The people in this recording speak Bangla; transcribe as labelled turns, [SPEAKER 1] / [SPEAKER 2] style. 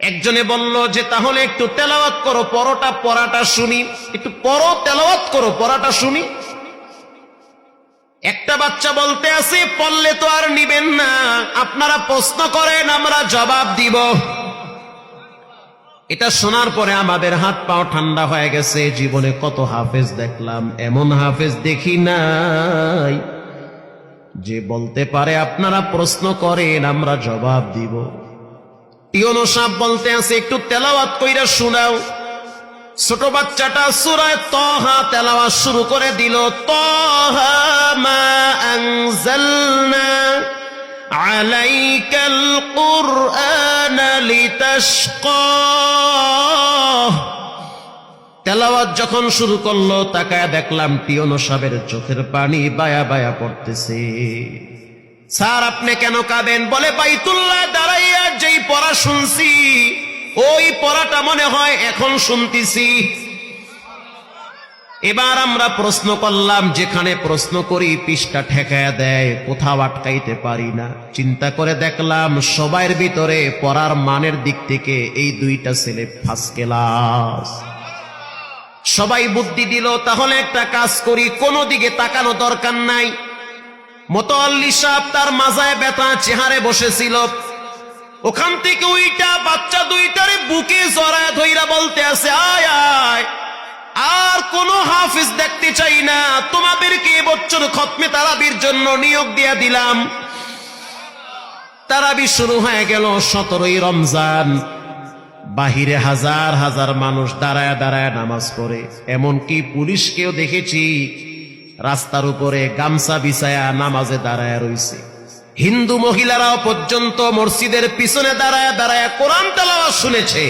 [SPEAKER 1] একজনে বলল যে তাহলে একটু তেলাওয়াত করো, পড়াটা শুনি, একটু পড়ো, তেলাওয়াত করো, পড়াটা শুনি। একটা বাচ্চা বলতে আছে, পড়লে তো আর নিবেন না, আপনারা প্রশ্ন করেন, আমরা জবাব দিব। এটা শোনার পরে আমাদের হাত পাও ঠান্ডা হয়ে গেছে। জীবনে কত হাফেজ দেখলাম, এমন হাফেজ দেখি নাই যে বলতে পারে আপনারা প্রশ্ন করেন, আমরা জবাব দিব। টিওনো সাহেব বলতে আছে, একটু তেলাওয়াত কইরা শোনাও। ছোট বাচ্চাটা সূরা তাহা তেলাওয়াত শুরু করে দিল। তাহা মা আনজালনা আলাইকাল কুরআনা লিতাশকা। তেলাওয়াত যখন শুরু করলো, তাকায় দেখলাম টিওনো সাহেবের চোখের পানি বায়া বায়া পড়তেছে। স্যার আপনি কেন কাঁদেন? বলে বাইতুল্লাহ দাঁড়াইয়া যেই পড়া শুনছি, ওই পড়াটা মনে হয় এখন শুনতেছি। এবার আমরা প্রশ্ন করলাম, যেখানে প্রশ্ন করি পৃষ্ঠা ঠেকায়া দেয়, কোথাও আটকাইতে পারি না। চিন্তা করে দেখলাম সবার ভিতরে পড়ার মানের দিক থেকে এই দুইটা ছেলে ফার্স্ট ক্লাস। সবাই বুদ্ধি দিল, তাহলে একটা কাজ করি, কোনো দিকে তাকানো দরকার নাই। মোতাল্লি সাহেব তার মাজায় ব্যথা, চেহারে বসেছিল, ওখান থেকে ওইটা বাচ্চা দুইটারে বুকে জড়ায় ধইরা বলতে আছে, আয় আয়, আর কোন হাফিজ দেখতে চাই না, তোমাদেরকে এবছর খতমে তারাবির জন্য নিয়োগ দিয়া দিলাম। তারাবি শুরু হয়ে গেল। 17ই রমজান, বাহিরে হাজার হাজার মানুষ দাঁড়ায় দাঁড়ায় নামাজ পড়ে। এমনকি পুলিশকেও দেখেছি রাস্তার উপরে গামছা বিছায়া নামাজে দাঁড়ায় রইছে। হিন্দু মহিলারাও পর্যন্ত মসজিদের পিছনে দাঁড়ায় দাঁড়ায় কোরআন তেলাওয়াত শুনেছে।